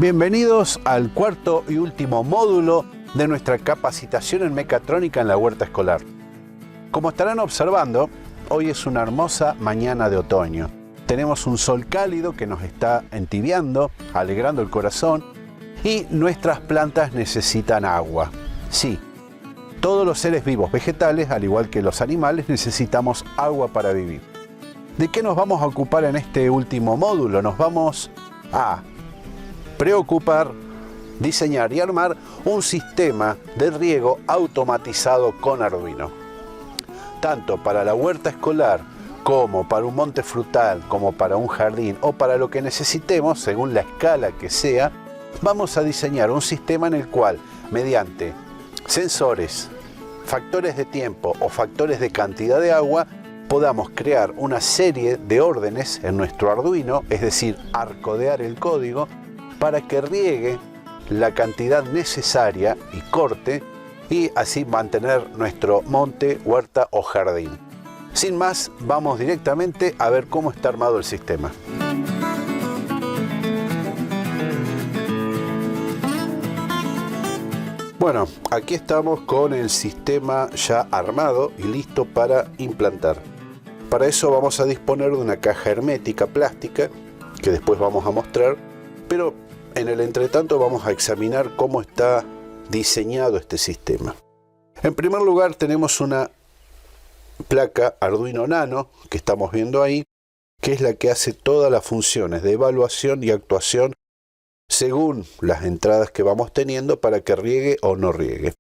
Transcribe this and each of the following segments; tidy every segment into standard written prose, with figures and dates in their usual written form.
Bienvenidos al cuarto y último módulo de nuestra capacitación en mecatrónica en la huerta escolar. Como estarán observando, hoy es una hermosa mañana de otoño. Tenemos un sol cálido que nos está entibiando, alegrando el corazón, y nuestras plantas necesitan agua. Sí, todos los seres vivos vegetales, al igual que los animales, necesitamos agua para vivir. ¿De qué nos vamos a ocupar en este último módulo? Nos vamos a preocupar, diseñar y armar un sistema de riego automatizado con Arduino. Tanto para la huerta escolar, como para un monte frutal, como para un jardín o para lo que necesitemos, según la escala que sea, vamos a diseñar un sistema en el cual, mediante sensores, factores de tiempo o factores de cantidad de agua, podamos crear una serie de órdenes en nuestro Arduino, es decir, arcodear el código, para que riegue la cantidad necesaria y corte, y así mantener nuestro monte, huerta o jardín. Sin más, vamos directamente a ver cómo está armado el sistema. Bueno, aquí estamos con el sistema ya armado y listo para implantar. Para eso vamos a disponer de una caja hermética plástica, que después vamos a mostrar, pero en el entretanto vamos a examinar cómo está diseñado este sistema. En primer lugar tenemos una placa Arduino Nano que estamos viendo ahí, que es la que hace todas las funciones de evaluación y actuación según las entradas que vamos teniendo para que riegue o no riegue.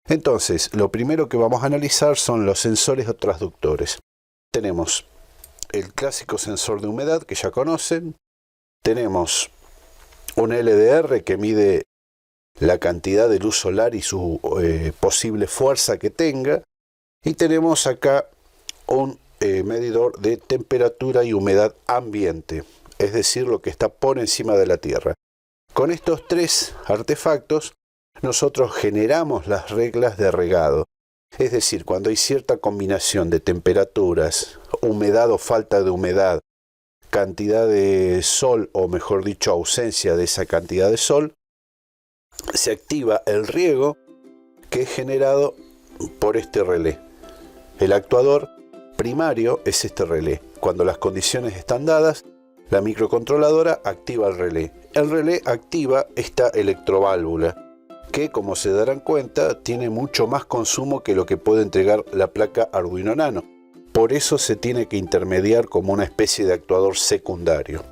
Entonces, lo primero que vamos a analizar son los sensores o transductores. Tenemos el clásico sensor de humedad que ya conocen, tenemos un LDR que mide la cantidad de luz solar y su posible fuerza que tenga, y tenemos acá un medidor de temperatura y humedad ambiente, es decir, lo que está por encima de la tierra. Con estos tres artefactos nosotros generamos las reglas de regado, es decir, cuando hay cierta combinación de temperaturas, humedad o falta de humedad, cantidad de sol, o mejor dicho, ausencia de esa cantidad de sol, se activa el riego que es generado por este relé. El actuador primario es este relé. Cuando las condiciones están dadas, la microcontroladora activa el relé. El relé activa esta electroválvula, que, como se darán cuenta, tiene mucho más consumo que lo que puede entregar la placa Arduino Nano. Por eso se tiene que intermediar como una especie de actuador secundario.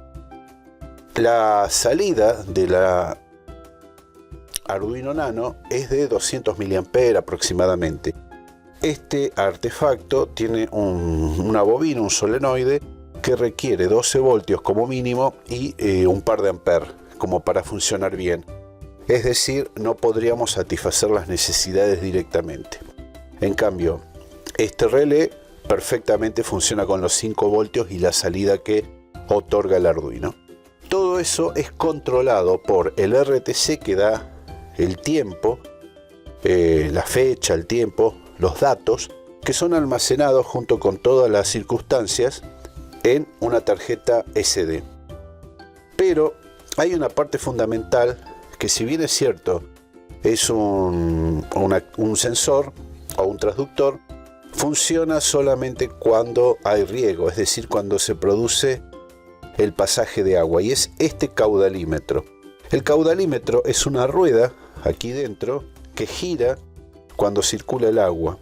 La salida de la Arduino Nano es de 200 mA aproximadamente. Este artefacto tiene una bobina, un solenoide, que requiere 12 voltios como mínimo y un par de amperes como para funcionar bien. Es decir, no podríamos satisfacer las necesidades directamente. En cambio, este relé perfectamente funciona con los 5 voltios y la salida que otorga el Arduino. Todo eso es controlado por el RTC, que da el tiempo, la fecha, el tiempo, los datos, que son almacenados junto con todas las circunstancias en una tarjeta SD. Pero hay una parte fundamental que, si bien es cierto, es un sensor o un transductor, funciona solamente cuando hay riego, es decir, cuando se produce el pasaje de agua, y es este caudalímetro. El caudalímetro es una rueda aquí dentro que gira cuando circula el agua.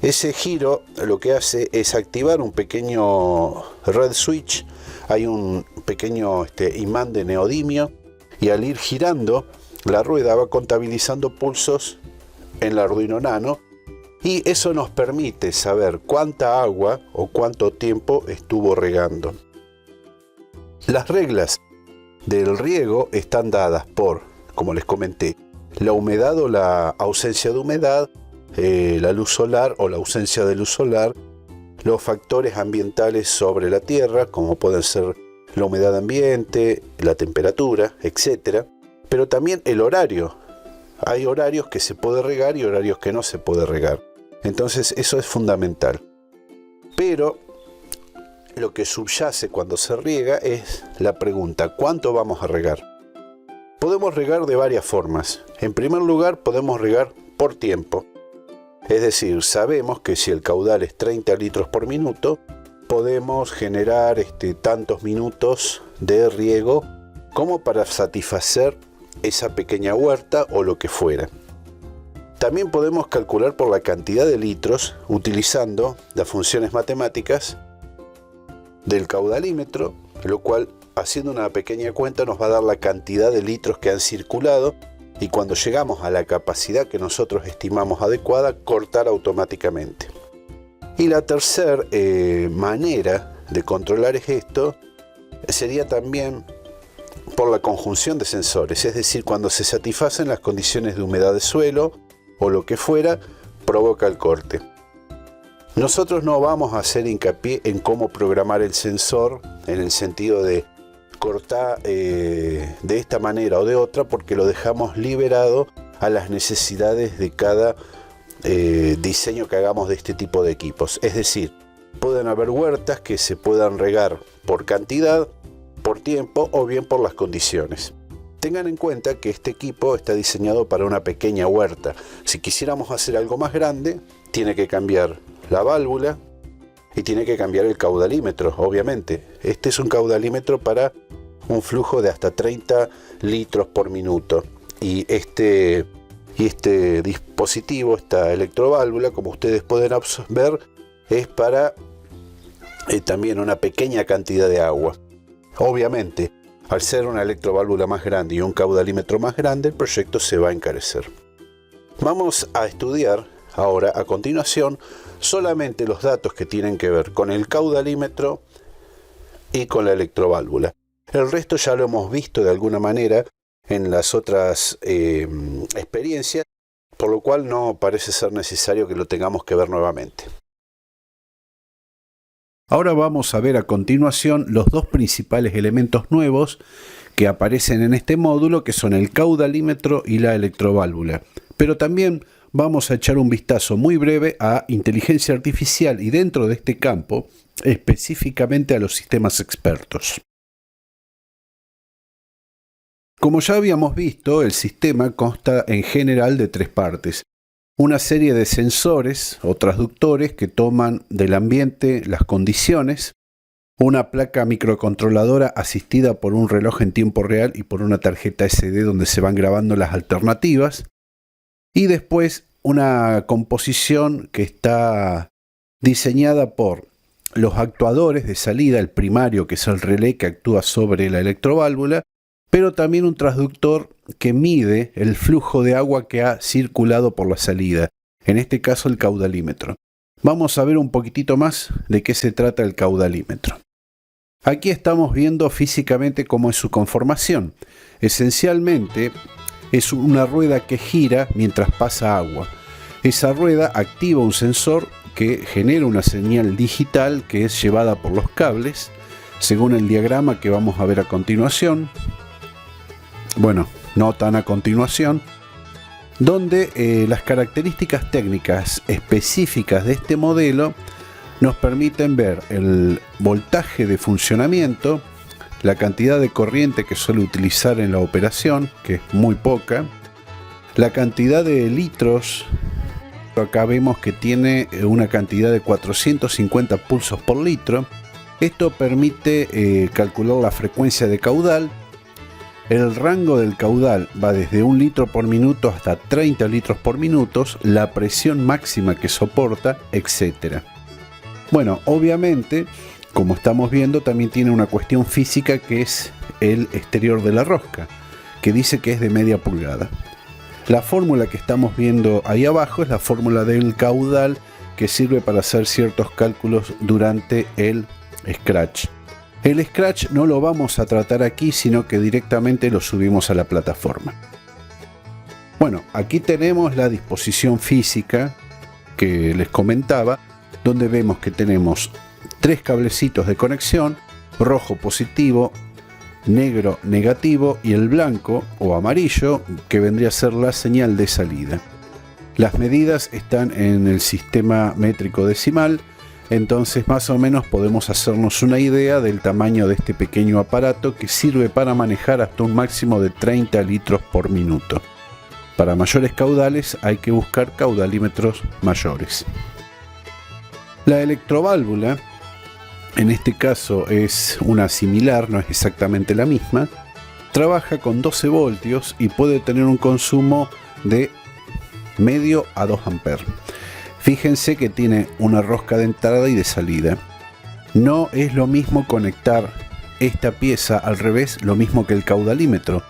Ese giro lo que hace es activar un pequeño red switch. Hay un pequeño imán de neodimio, y al ir girando la rueda va contabilizando pulsos en el Arduino Nano, y eso nos permite saber cuánta agua o cuánto tiempo estuvo regando. Las reglas del riego están dadas por, como les comenté, la humedad o la ausencia de humedad, la luz solar o la ausencia de luz solar, los factores ambientales sobre la tierra, como pueden ser la humedad ambiente, la temperatura, etc. Pero también el horario. Hay horarios que se puede regar y horarios que no se puede regar. Entonces eso es fundamental. Pero lo que subyace cuando se riega es la pregunta: ¿cuánto vamos a regar? Podemos regar de varias formas. En primer lugar, podemos regar por tiempo. Es decir, sabemos que si el caudal es 30 litros por minuto, podemos generar tantos minutos de riego como para satisfacer esa pequeña huerta o lo que fuera. También podemos calcular por la cantidad de litros utilizando las funciones matemáticas del caudalímetro, lo cual, haciendo una pequeña cuenta, nos va a dar la cantidad de litros que han circulado, y cuando llegamos a la capacidad que nosotros estimamos adecuada, cortar automáticamente. Y la tercera manera de controlar esto sería también por la conjunción de sensores, es decir, cuando se satisfacen las condiciones de humedad de suelo o lo que fuera, provoca el corte. Nosotros no vamos a hacer hincapié en cómo programar el sensor en el sentido de cortar de esta manera o de otra, porque lo dejamos liberado a las necesidades de cada diseño que hagamos de este tipo de equipos. Es decir, pueden haber huertas que se puedan regar por cantidad, por tiempo o bien por las condiciones. Tengan en cuenta que este equipo está diseñado para una pequeña huerta. Si quisiéramos hacer algo más grande, tiene que cambiar la válvula y tiene que cambiar el caudalímetro, obviamente. Este es un caudalímetro para un flujo de hasta 30 litros por minuto. Y este dispositivo, esta electroválvula, como ustedes pueden ver, es para también una pequeña cantidad de agua. Obviamente, al ser una electroválvula más grande y un caudalímetro más grande, el proyecto se va a encarecer. Vamos a estudiar ahora, a continuación, solamente los datos que tienen que ver con el caudalímetro y con la electroválvula. El resto ya lo hemos visto de alguna manera en las otras experiencias, por lo cual no parece ser necesario que lo tengamos que ver nuevamente. Ahora vamos a ver a continuación los dos principales elementos nuevos que aparecen en este módulo, que son el caudalímetro y la electroválvula. Pero también vamos a echar un vistazo muy breve a inteligencia artificial y, dentro de este campo, específicamente a los sistemas expertos. Como ya habíamos visto, el sistema consta en general de tres partes. Una serie de sensores o transductores que toman del ambiente las condiciones, una placa microcontroladora asistida por un reloj en tiempo real y por una tarjeta SD donde se van grabando las alternativas, y después una composición que está diseñada por los actuadores de salida, el primario, que es el relé que actúa sobre la electroválvula, pero también un transductor que mide el flujo de agua que ha circulado por la salida, en este caso el caudalímetro. Vamos a ver un poquitito más de qué se trata el caudalímetro. Aquí estamos viendo físicamente cómo es su conformación. Esencialmente es una rueda que gira mientras pasa agua. Esa rueda activa un sensor que genera una señal digital que es llevada por los cables, según el diagrama que vamos a ver a continuación. Bueno, no tan a continuación, donde las características técnicas específicas de este modelo nos permiten ver el voltaje de funcionamiento, la cantidad de corriente que suele utilizar en la operación, que es muy poca, la cantidad de litros. Acá vemos que tiene una cantidad de 450 pulsos por litro. Esto permite calcular la frecuencia de caudal. El rango del caudal va desde 1 litro por minuto hasta 30 litros por minuto, la presión máxima que soporta, etc. Bueno, obviamente, como estamos viendo, también tiene una cuestión física que es el exterior de la rosca, que dice que es de media pulgada. La fórmula que estamos viendo ahí abajo es la fórmula del caudal, que sirve para hacer ciertos cálculos durante el Scratch. El Scratch no lo vamos a tratar aquí, sino que directamente lo subimos a la plataforma. Bueno, aquí tenemos la disposición física que les comentaba, donde vemos que tenemos 3 cablecitos de conexión, rojo positivo, negro negativo y el blanco o amarillo, que vendría a ser la señal de salida. Las medidas están en el sistema métrico decimal. Entonces más o menos podemos hacernos una idea del tamaño de este pequeño aparato que sirve para manejar hasta un máximo de 30 litros por minuto. Para mayores caudales hay que buscar caudalímetros mayores. La electroválvula, en este caso es una similar, no es exactamente la misma, trabaja con 12 voltios y puede tener un consumo de medio a 2 amperes. Fíjense que tiene una rosca de entrada y de salida. No es lo mismo conectar esta pieza al revés, lo mismo que el caudalímetro.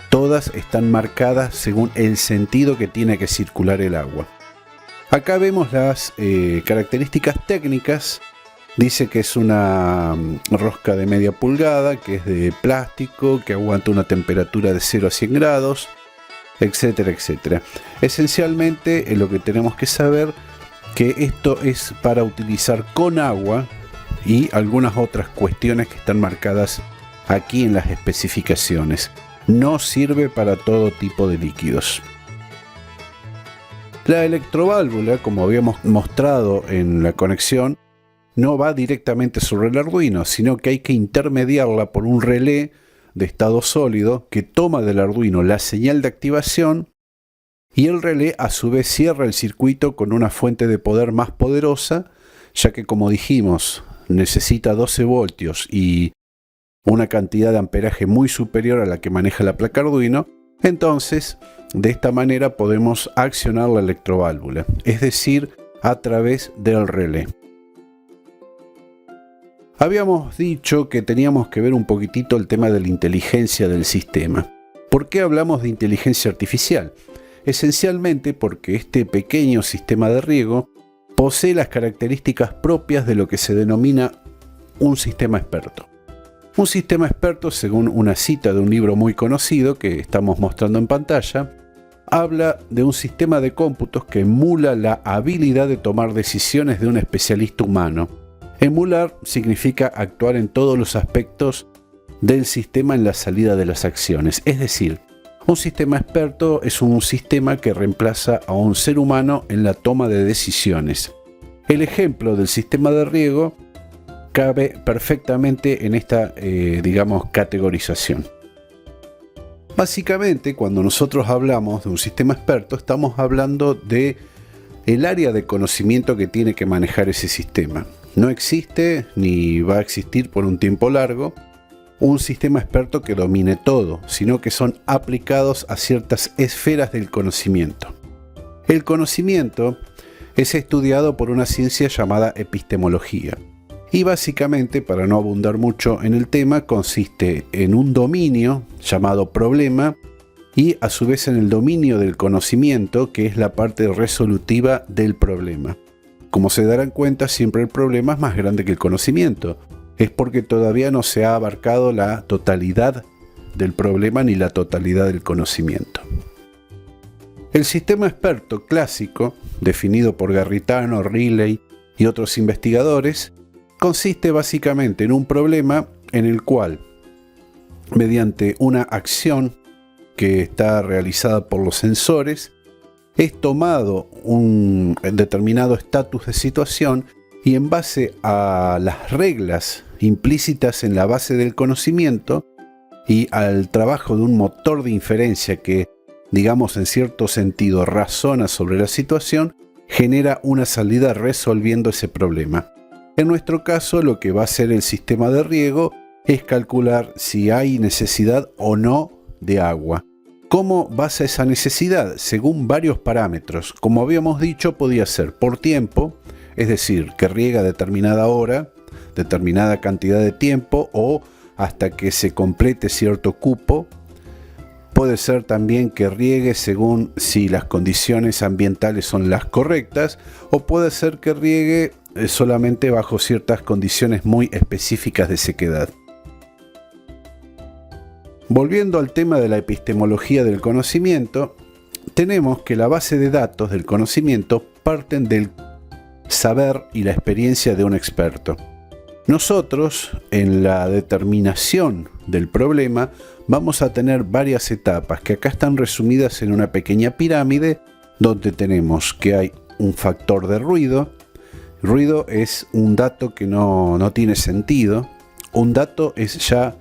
Todas están marcadas según el sentido que tiene que circular el agua. Acá vemos las características técnicas. Dice que es una rosca de media pulgada, que es de plástico, que aguanta una temperatura de 0 a 100 grados, etcétera, etcétera. Esencialmente lo que tenemos que saber que esto es para utilizar con agua y algunas otras cuestiones que están marcadas aquí en las especificaciones. No sirve para todo tipo de líquidos. La electroválvula, como habíamos mostrado en la conexión, no va directamente sobre el Arduino, sino que hay que intermediarla por un relé de estado sólido que toma del Arduino la señal de activación y el relé a su vez cierra el circuito con una fuente de poder más poderosa, ya que como dijimos necesita 12 voltios y una cantidad de amperaje muy superior a la que maneja la placa Arduino. Entonces de esta manera podemos accionar la electroválvula, es decir, a través del relé. Habíamos dicho que teníamos que ver un poquitito el tema de la inteligencia del sistema. ¿Por qué hablamos de inteligencia artificial? Esencialmente porque este pequeño sistema de riego posee las características propias de lo que se denomina un sistema experto. Un sistema experto, según una cita de un libro muy conocido que estamos mostrando en pantalla, habla de un sistema de cómputos que emula la habilidad de tomar decisiones de un especialista humano. Emular significa actuar en todos los aspectos del sistema en la salida de las acciones, es decir, un sistema experto es un sistema que reemplaza a un ser humano en la toma de decisiones. El ejemplo del sistema de riego cabe perfectamente en esta, categorización. Básicamente, cuando nosotros hablamos de un sistema experto, estamos hablando de el área de conocimiento que tiene que manejar ese sistema. No existe, ni va a existir por un tiempo largo, un sistema experto que domine todo, sino que son aplicados a ciertas esferas del conocimiento. El conocimiento es estudiado por una ciencia llamada epistemología. Y básicamente, para no abundar mucho en el tema, consiste en un dominio llamado problema y a su vez en el dominio del conocimiento, que es la parte resolutiva del problema. Como se darán cuenta, siempre el problema es más grande que el conocimiento. Es porque todavía no se ha abarcado la totalidad del problema ni la totalidad del conocimiento. El sistema experto clásico, definido por Garritano, Riley y otros investigadores, consiste básicamente en un problema en el cual, mediante una acción que está realizada por los sensores, es tomado un determinado estatus de situación y en base a las reglas implícitas en la base del conocimiento y al trabajo de un motor de inferencia que, digamos en cierto sentido, razona sobre la situación, genera una salida resolviendo ese problema. En nuestro caso, lo que va a hacer el sistema de riego es calcular si hay necesidad o no de agua. ¿Cómo basa esa necesidad? Según varios parámetros. Como habíamos dicho, podía ser por tiempo, es decir, que riega a determinada hora, determinada cantidad de tiempo o hasta que se complete cierto cupo. Puede ser también que riegue según si las condiciones ambientales son las correctas, o puede ser que riegue solamente bajo ciertas condiciones muy específicas de sequedad. Volviendo al tema de la epistemología del conocimiento, tenemos que la base de datos del conocimiento parten del saber y la experiencia de un experto. Nosotros, en la determinación del problema, vamos a tener varias etapas que acá están resumidas en una pequeña pirámide donde tenemos que hay un factor de ruido, Ruido es un dato que no tiene sentido. Un dato es ya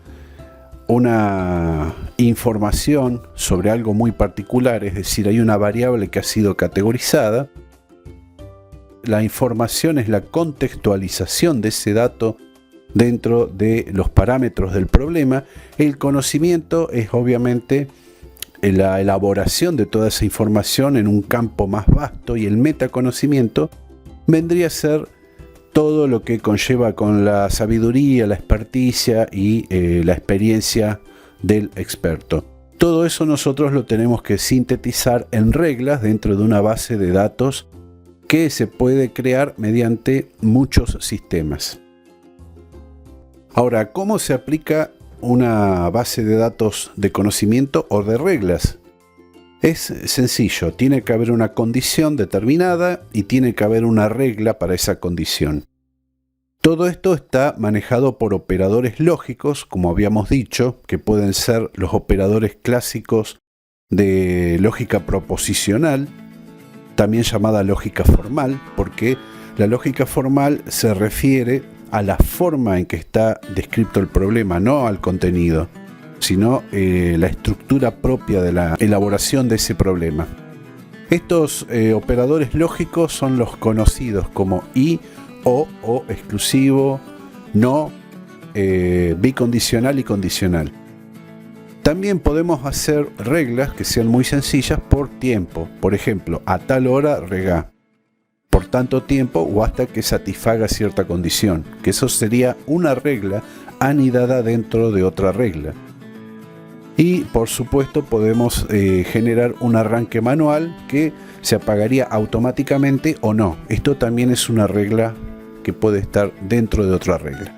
una información sobre algo muy particular, es decir, hay una variable que ha sido categorizada. La información es la contextualización de ese dato dentro de los parámetros del problema. El conocimiento es obviamente la elaboración de toda esa información en un campo más vasto, y el metaconocimiento vendría a ser todo lo que conlleva con la sabiduría, la experticia y la experiencia del experto. Todo eso nosotros lo tenemos que sintetizar en reglas dentro de una base de datos que se puede crear mediante muchos sistemas. Ahora, ¿cómo se aplica una base de datos de conocimiento o de reglas? Es sencillo, tiene que haber una condición determinada y tiene que haber una regla para esa condición. Todo esto está manejado por operadores lógicos, como habíamos dicho, que pueden ser los operadores clásicos de lógica proposicional, también llamada lógica formal, porque la lógica formal se refiere a la forma en que está descrito el problema, no al contenido, sino la estructura propia de la elaboración de ese problema. Estos operadores lógicos son los conocidos como y, o exclusivo, no, bicondicional y condicional. También podemos hacer reglas que sean muy sencillas por tiempo. Por ejemplo, a tal hora regá, por tanto tiempo o hasta que satisfaga cierta condición, que eso sería una regla anidada dentro de otra regla. Y por supuesto podemos generar un arranque manual que se apagaría automáticamente o no. Esto también es una regla que puede estar dentro de otra regla.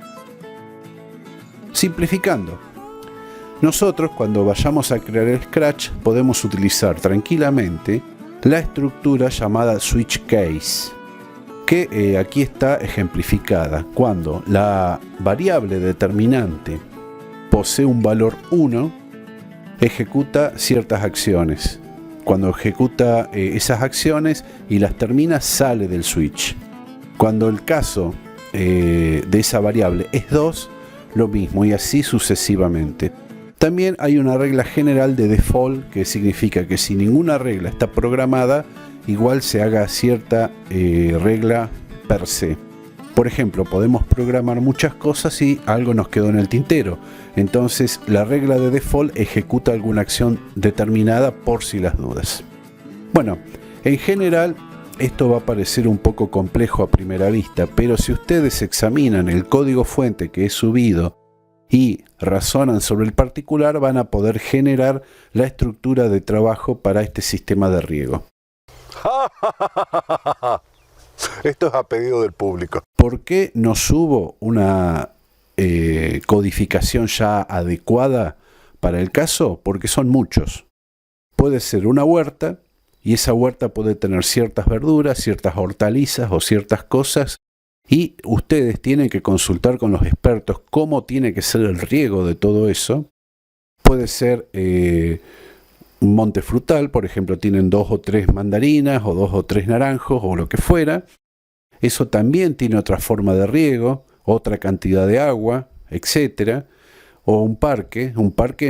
Simplificando, nosotros cuando vayamos a crear el Scratch podemos utilizar tranquilamente la estructura llamada switch case, que aquí está ejemplificada. Cuando la variable determinante posee un valor 1, ejecuta ciertas acciones. Cuando ejecuta esas acciones y las termina, sale del switch. Cuando el caso de esa variable es 2, lo mismo, y así sucesivamente. También hay una regla general de default, que significa que si ninguna regla está programada, igual se haga cierta regla per se. Por ejemplo, podemos programar muchas cosas y algo nos quedó en el tintero. Entonces, la regla de default ejecuta alguna acción determinada por si las dudas. Bueno, en general, esto va a parecer un poco complejo a primera vista, pero si ustedes examinan el código fuente que he subido y razonan sobre el particular, van a poder generar la estructura de trabajo para este sistema de riego. Esto es a pedido del público. ¿Por qué no subo una codificación ya adecuada para el caso? Porque son muchos. Puede ser una huerta, y esa huerta puede tener ciertas verduras, ciertas hortalizas o ciertas cosas, y ustedes tienen que consultar con los expertos cómo tiene que ser el riego de todo eso. Puede ser un monte frutal, por ejemplo, tienen 2 o 3 mandarinas o 2 o 3 naranjos o lo que fuera. Eso también tiene otra forma de riego, otra cantidad de agua, etc. O un parque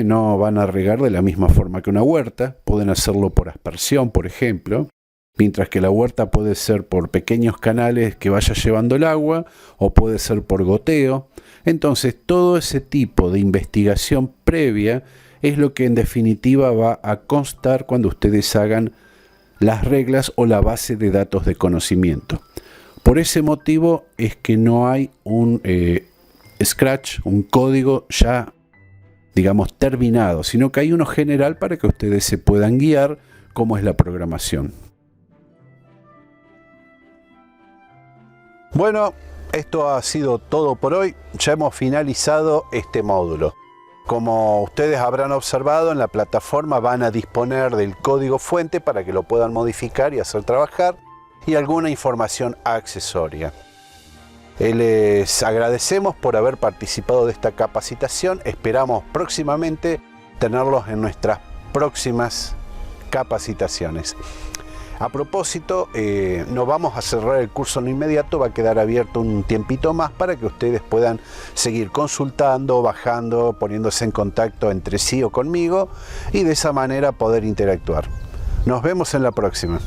no van a regar de la misma forma que una huerta, pueden hacerlo por aspersión, por ejemplo, mientras que la huerta puede ser por pequeños canales que vaya llevando el agua, o puede ser por goteo. Entonces, todo ese tipo de investigación previa es lo que en definitiva va a constar cuando ustedes hagan las reglas o la base de datos de conocimiento. Por ese motivo es que no hay un Scratch, un código ya, digamos, terminado, sino que hay uno general para que ustedes se puedan guiar cómo es la programación. Bueno, esto ha sido todo por hoy. Ya hemos finalizado este módulo. Como ustedes habrán observado, en la plataforma van a disponer del código fuente para que lo puedan modificar y hacer trabajar, y alguna información accesoria. Les agradecemos por haber participado de esta capacitación. Esperamos próximamente tenerlos en nuestras próximas capacitaciones. A propósito, no vamos a cerrar el curso en lo inmediato, va a quedar abierto un tiempito más para que ustedes puedan seguir consultando, bajando, poniéndose en contacto entre sí o conmigo y de esa manera poder interactuar. Nos vemos en la próxima.